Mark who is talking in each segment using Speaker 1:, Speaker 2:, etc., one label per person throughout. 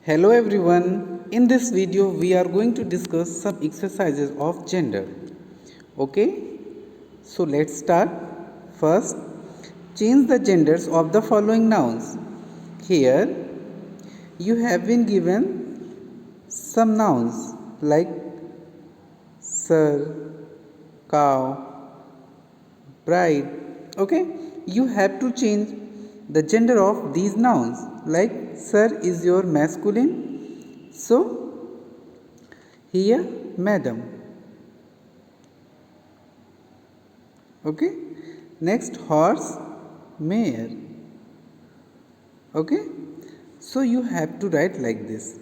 Speaker 1: Hello everyone. In this video we are going to discuss some exercises of gender. Okay? So let's start. First, change the genders of the following nouns. Here you have been given some nouns like sir, cow, bride. Okay? You have to change the gender of these nouns. Like sir is your masculine, so here madam. Okay, next horse, mare. Okay, so you have to write like this.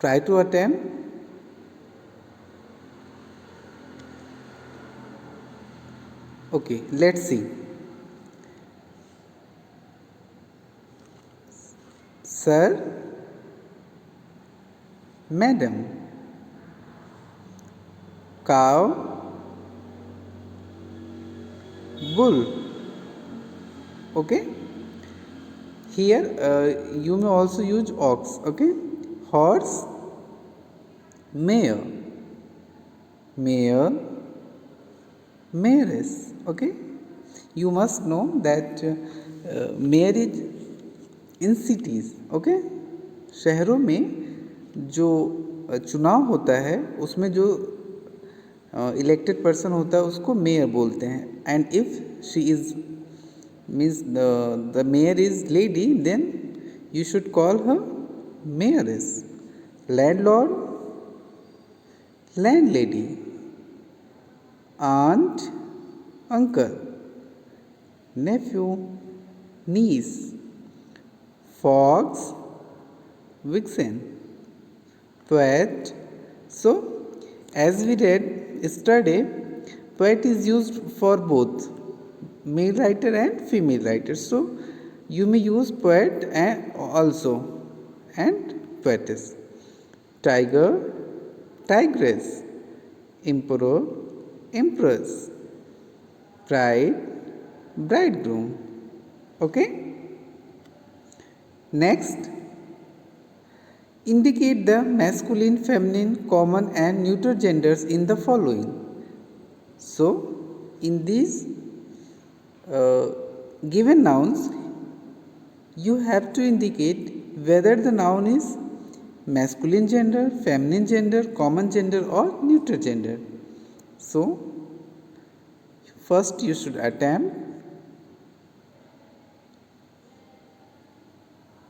Speaker 1: Try to attempt. Okay, let's see. Sir, madam, cow, bull. Okay, here you may also use ox. Okay, horse, mare, mare, mayoress. Okay, you must know that marriage in cities. Okay, शहरों में जो चुनाव होता है उसमें जो elected person होता है उसको मेयर बोलते हैं. And if she is means the mayor is lady, then you should call her mayoress. Landlord, landlady, aunt, uncle, nephew, niece, fox, vixen, poet. So, as we read yesterday, poet is used for both male writer and female writer. So, you may use poet and also and poetess. Tiger, tigress, emperor, empress, bride, bridegroom. Okay. Next, indicate the masculine, feminine, common and neuter genders in the following. So, in these given nouns, you have to indicate whether the noun is masculine gender, feminine gender, common gender or neuter gender. So, first you should attempt.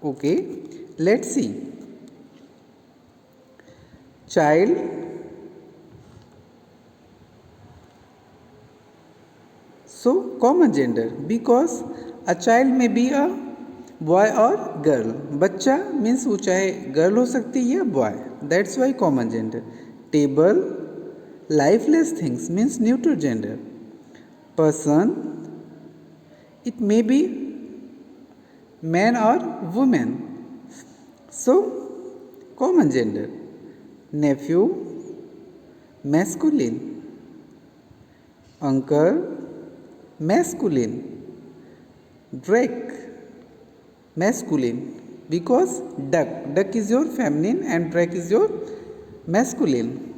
Speaker 1: Okay, let's see. Child, so common gender because a child may be a boy or girl. बच्चा means वो चाहे girl हो सकती है या boy. That's why common gender. Table, lifeless things means neuter gender. Person, it may be man or woman, so common gender. Nephew, masculine. Uncle, masculine. Drake, masculine because duck is your feminine and drake is your masculine.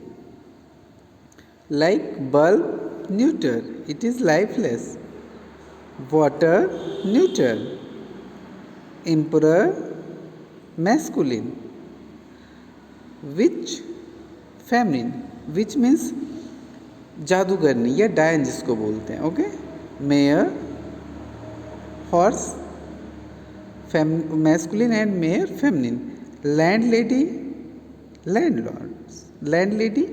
Speaker 1: Like bulb, neuter, it is lifeless. Water, neuter. Emperor, masculine. Witch, feminine. Witch means जादूगरनी या डायन जिसको बोलते हैं. Okay, mayor, horse, masculine and mayor feminine. Landlady, landlord, landlady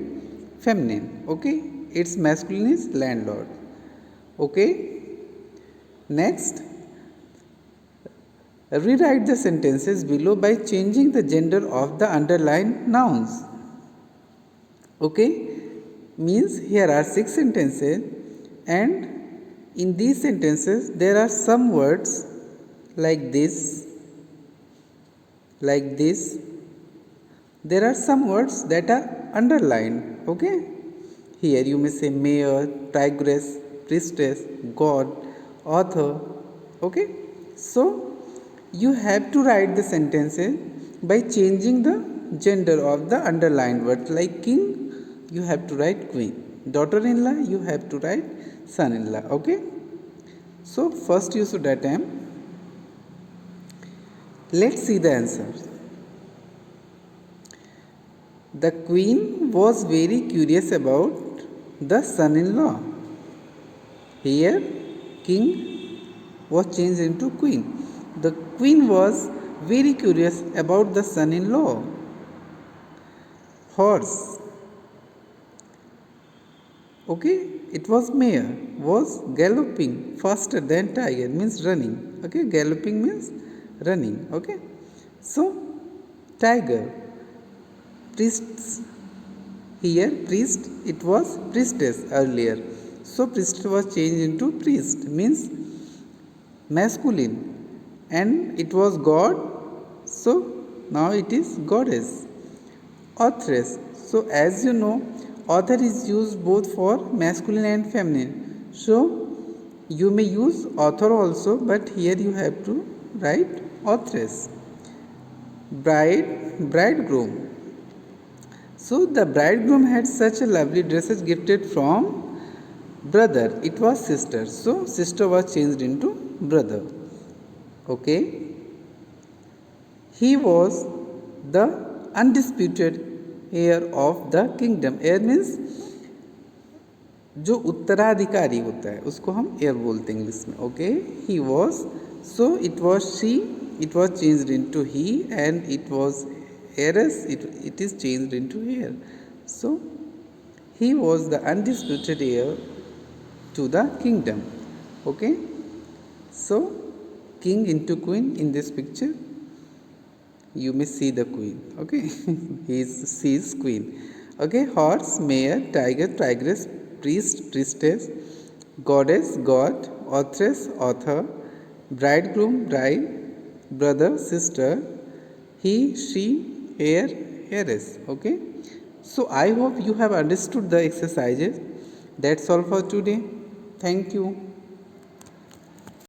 Speaker 1: feminine. Okay, its masculine is landlord. Okay, next, rewrite the sentences below by changing the gender of the underlined nouns. Okay, means here are 6 sentences and in these sentences there are some words like this, like this. There are some words that are underlined. Okay, here you may say mayor, tigress, priestess, god, author. Okay, so you have to write the sentences by changing the gender of the underlined word. Like king, you have to write queen. Daughter-in-law, you have to write son-in-law. Okay. So first you should attempt. Let's see the answers. The queen was very curious about the son-in-law. Here, king was changed into queen. The queen was very curious about the son-in-law. Horse. Okay, it was mare, was galloping faster than tiger, means running. Okay, galloping means running. Okay, so tiger. Priests, here priest, it was priestess earlier, so priest was changed into priest, means masculine, and it was god, so now it is goddess. Authoress, so as you know, author is used both for masculine and feminine, so you may use author also, but here you have to write authoress. Bride, bridegroom. So the bridegroom had such a lovely dresses gifted from brother. It was sister. So sister was changed into brother. Okay. He was the undisputed heir of the kingdom. Heir means जो उत्तराधिकारी होता है उसको हम heir बोलते हैं English में. Okay. He was. So it was she. It was changed into he, and it was heiress, it is changed into heir. So he was the undisputed heir to the kingdom. Okay, so king into queen. In this picture you may see the queen. Okay, she is queen. Okay, horse, mare, tiger, tigress, priest, priestess, goddess, god, authoress, author, bridegroom, bride, brother, sister, he, she, heir, heiress. Okay, so I hope you have understood the exercises. That's all for today. Thank you.